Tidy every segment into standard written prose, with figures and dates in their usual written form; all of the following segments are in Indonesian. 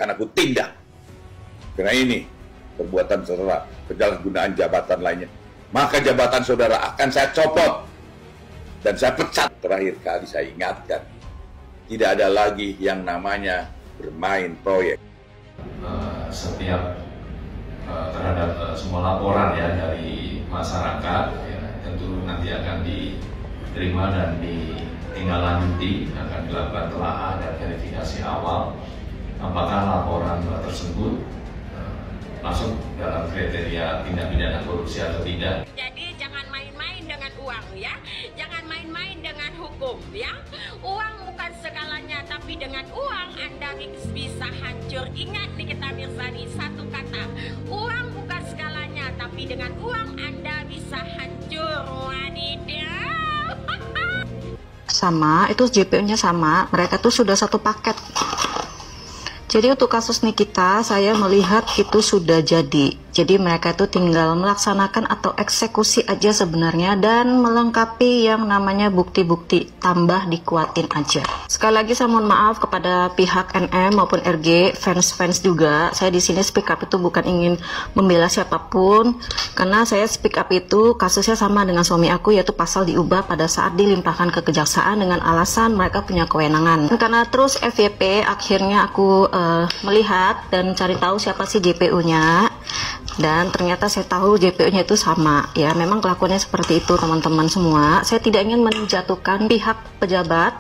akan aku tindak. Karena ini perbuatan tercela, penyalahgunaan jabatan lainnya, maka jabatan saudara akan saya copot dan saya pecat. Terakhir kali saya ingatkan, tidak ada lagi yang namanya bermain proyek. Setiap terhadap semua laporan ya dari masyarakat ya, tentu nanti akan diterima dan ditindaklanjuti, akan dilakukan telaah dan verifikasi awal apakah laporan tersebut masuk dalam kriteria tindak pidana korupsi atau tidak. Jadi jangan main-main dengan uang ya, jangan main-main dengan hukum ya. Uang bukan segalanya, tapi dengan uang Anda bisa hancur. Ingat Nikita Mirzani, satu kata, uang bukan segalanya, tapi dengan uang Anda bisa hancur. Wadidaw. Sama, itu JPU-nya sama, mereka tuh sudah satu paket. Jadi untuk kasus Nikita, saya melihat itu sudah jadi. Jadi mereka itu tinggal melaksanakan atau eksekusi aja sebenarnya dan melengkapi yang namanya bukti-bukti, tambah dikuatin aja. Sekali lagi saya mohon maaf kepada pihak NM maupun RG, fans-fans juga. Saya di sini speak up itu bukan ingin membela siapapun, karena saya speak up itu kasusnya sama dengan suami aku, yaitu pasal diubah pada saat dilimpahkan ke kejaksaan dengan alasan mereka punya kewenangan. Karena terus FYP akhirnya aku melihat dan cari tahu siapa sih JPU-nya. Dan ternyata saya tahu JPU-nya itu sama ya, memang kelakuannya seperti itu teman-teman semua. Saya tidak ingin menjatuhkan pihak pejabat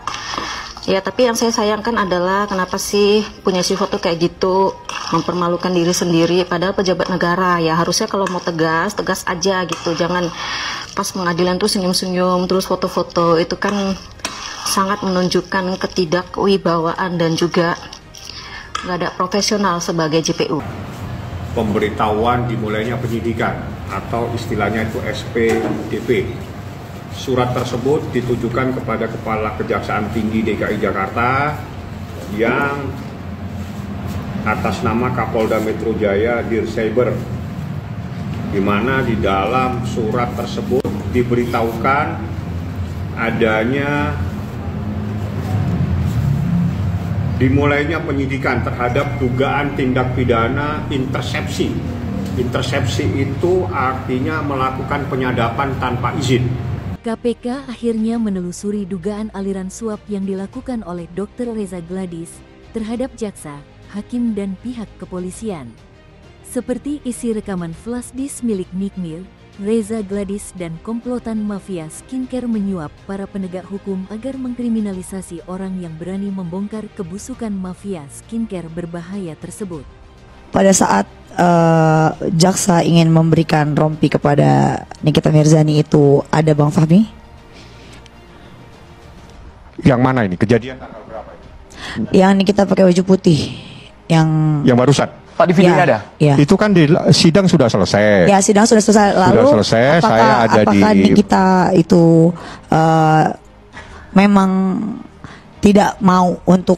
ya, tapi yang saya sayangkan adalah kenapa sih punya sifat tuh kayak gitu, mempermalukan diri sendiri, padahal pejabat negara ya harusnya kalau mau tegas, tegas aja gitu, jangan pas pengadilan tuh senyum-senyum terus foto-foto, itu kan sangat menunjukkan ketidakwibawaan dan juga nggak ada profesional sebagai JPU. Pemberitahuan dimulainya penyidikan atau istilahnya itu SPDP. Surat tersebut ditujukan kepada Kepala Kejaksaan Tinggi DKI Jakarta yang atas nama Kapolda Metro Jaya Dircyber, di mana di dalam surat tersebut diberitahukan adanya dimulainya penyidikan terhadap dugaan tindak pidana intersepsi. Intersepsi itu artinya melakukan penyadapan tanpa izin. KPK akhirnya menelusuri dugaan aliran suap yang dilakukan oleh Dr. Reza Gladys terhadap jaksa, hakim dan pihak kepolisian. Seperti isi rekaman flash disk milik Nikmir, Reza Gladys dan komplotan mafia skincare menyuap para penegak hukum agar mengkriminalisasi orang yang berani membongkar kebusukan mafia skincare berbahaya tersebut. Pada saat jaksa ingin memberikan rompi kepada Nikita Mirzani itu ada Bang Fahmi? Yang mana ini? Kejadian tanggal berapa ini? Yang Nikita pakai baju putih. Yang barusan? Pak, di videonya ada? Ya. Itu kan di sidang sudah selesai. Ya, sidang sudah selesai. Lalu sudah selesai, apakah Nikita itu memang tidak mau untuk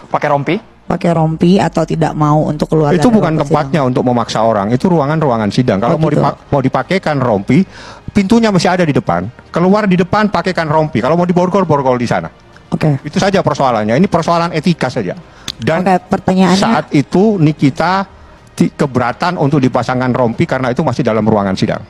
pakai rompi atau tidak mau untuk keluar? Itu bukan tempatnya untuk memaksa orang. Itu ruangan sidang. Kalau mau dipakaikan rompi, pintunya masih ada di depan. Keluar di depan pakaikan rompi. Kalau mau diborgol di sana. Oke. Itu saja persoalannya. Ini persoalan etika saja. Dan pertanyaannya, saat itu Nikita keberatan untuk dipasangkan rompi karena itu masih dalam ruangan sidang.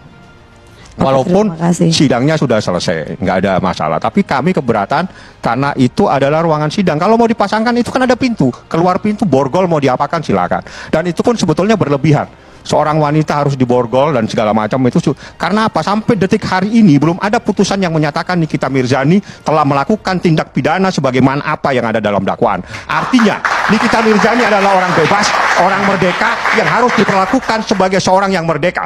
Walaupun sidangnya sudah selesai, nggak ada masalah. Tapi kami keberatan karena itu adalah ruangan sidang. Kalau mau dipasangkan itu kan ada pintu, keluar pintu borgol mau diapakan silakan. Dan itu pun sebetulnya berlebihan. Seorang wanita harus diborgol dan segala macam itu. Karena apa? Sampai detik hari ini belum ada putusan yang menyatakan Nikita Mirzani telah melakukan tindak pidana sebagaimana apa yang ada dalam dakwaan. Artinya Nikita Mirzani adalah orang bebas, orang merdeka yang harus diperlakukan sebagai seorang yang merdeka.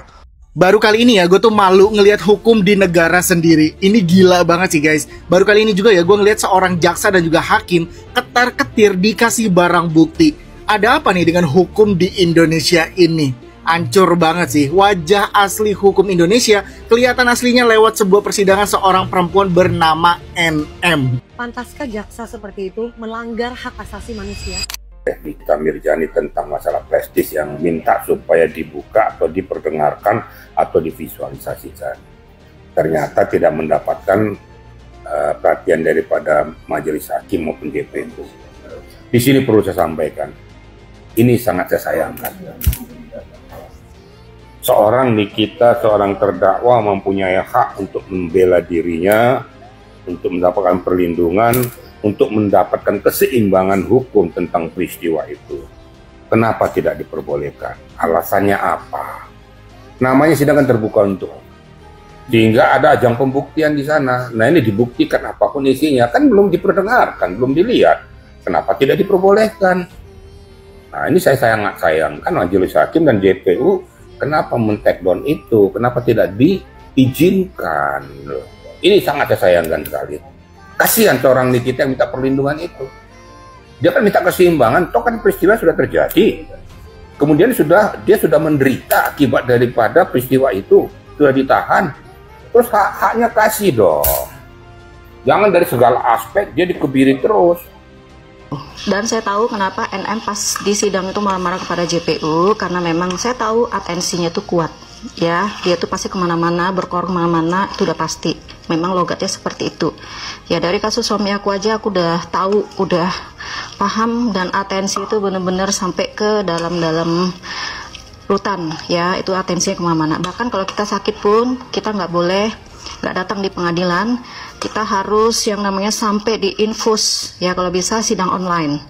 Baru kali ini ya gue tuh malu ngelihat hukum di negara sendiri. Ini gila banget sih guys. Baru kali ini juga ya gue ngelihat seorang jaksa dan juga hakim ketar-ketir dikasih barang bukti. Ada apa nih dengan hukum di Indonesia ini? Hancur banget sih. Wajah asli hukum Indonesia kelihatan aslinya lewat sebuah persidangan seorang perempuan bernama NM. Pantaskah jaksa seperti itu melanggar hak asasi manusia? Nikita Mirzani tentang masalah prestis yang minta supaya dibuka atau diperdengarkan atau divisualisasikan. Ternyata tidak mendapatkan perhatian daripada majelis hakim maupun JPU. Di sini perlu saya sampaikan, Ini sangat saya sayangkan. Seorang Nikita, seorang terdakwa mempunyai hak untuk membela dirinya, untuk mendapatkan perlindungan, untuk mendapatkan keseimbangan hukum tentang peristiwa itu. Kenapa tidak diperbolehkan? Alasannya apa? Namanya sidang kan terbuka untuk sehingga ada ajang pembuktian di sana. Nah ini dibuktikan apapun isinya, kan belum diperdengarkan, belum dilihat. Kenapa tidak diperbolehkan? Nah ini saya sangat sayangkan Majelis Hakim dan JPU kenapa men-take down itu, kenapa tidak diizinkan. Ini sangat saya sayangkan sekali. Kasihan seorang Nikita yang minta perlindungan itu. Dia kan minta keseimbangan, toh kan peristiwa sudah terjadi. Kemudian dia sudah menderita akibat daripada peristiwa itu, sudah ditahan. Terus haknya kasih dong. Jangan dari segala aspek dia dikebiri terus. Dan saya tahu kenapa NM pas di sidang itu marah-marah kepada JPU, karena memang saya tahu atensinya itu kuat. Ya, dia tuh pasti kemana-mana, berkorong kemana-mana, itu udah pasti. Memang logatnya seperti itu. Ya dari kasus suami aku aja aku udah tahu, udah paham, dan atensi itu bener-bener sampai ke dalam-dalam rutan, ya itu atensinya kemana-mana. Bahkan kalau kita sakit pun kita nggak boleh nggak datang di pengadilan, kita harus yang namanya sampai di infus, ya kalau bisa sidang online.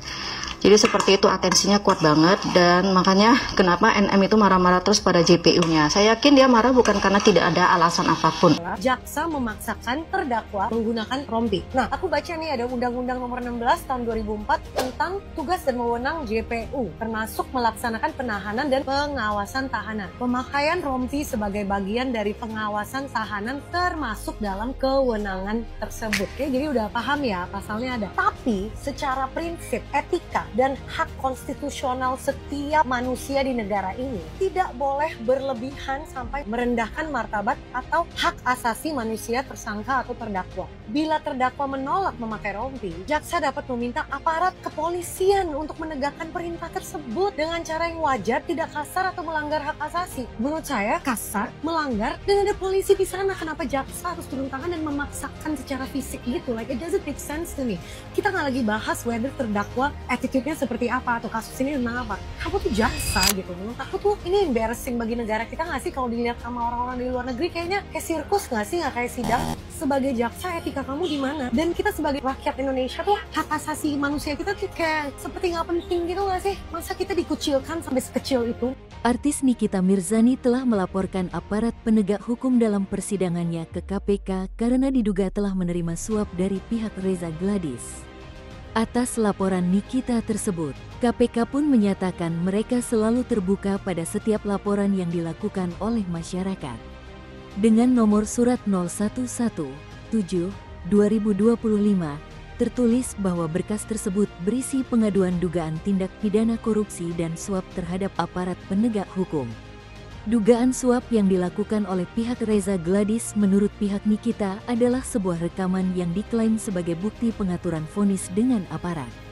Jadi seperti itu, atensinya kuat banget, dan makanya kenapa NM itu marah-marah terus pada JPU-nya. Saya yakin dia marah bukan karena tidak ada alasan apapun. Jaksa memaksakan terdakwa menggunakan rompi. Nah, aku baca nih ada Undang-Undang Nomor 16 Tahun 2004 tentang tugas dan wewenang JPU, termasuk melaksanakan penahanan dan pengawasan tahanan. Pemakaian rompi sebagai bagian dari pengawasan tahanan termasuk dalam kewenangan tersebut. Oke, jadi udah paham ya pasalnya ada. Tapi secara prinsip, etika, dan hak konstitusional setiap manusia di negara ini tidak boleh berlebihan sampai merendahkan martabat atau hak asasi manusia tersangka atau terdakwa. Bila terdakwa menolak memakai rompi, jaksa dapat meminta aparat kepolisian untuk menegakkan perintah tersebut dengan cara yang wajar, tidak kasar atau melanggar hak asasi. Menurut saya kasar, melanggar, dan ada polisi di sana. Kenapa jaksa harus turun tangan dan memaksakan secara fisik gitu? Like it doesn't make sense to me. Kita nggak lagi bahas whether terdakwa attitude-nya seperti apa atau kasus ini tentang apa. Kamu tuh jaksa gitu. Menurut aku tuh ini embarrassing bagi negara kita nggak sih kalau dilihat sama orang-orang di luar negeri, kayaknya kayak sirkus nggak sih, nggak kayak sidang. Sebagai jaksa etika kamu di mana? Dan kita sebagai rakyat Indonesia tuh hak asasi manusia kita tuh kayak seperti nggak penting gitu nggak sih? Masa kita dikucilkan sampai sekecil itu? Artis Nikita Mirzani telah melaporkan aparat penegak hukum dalam persidangannya ke KPK karena diduga telah menerima suap dari pihak Reza Gladys. Atas laporan Nikita tersebut, KPK pun menyatakan mereka selalu terbuka pada setiap laporan yang dilakukan oleh masyarakat. Dengan nomor surat 0117/2025, tertulis bahwa berkas tersebut berisi pengaduan dugaan tindak pidana korupsi dan suap terhadap aparat penegak hukum. Dugaan suap yang dilakukan oleh pihak Reza Gladys menurut pihak Nikita adalah sebuah rekaman yang diklaim sebagai bukti pengaturan vonis dengan aparat.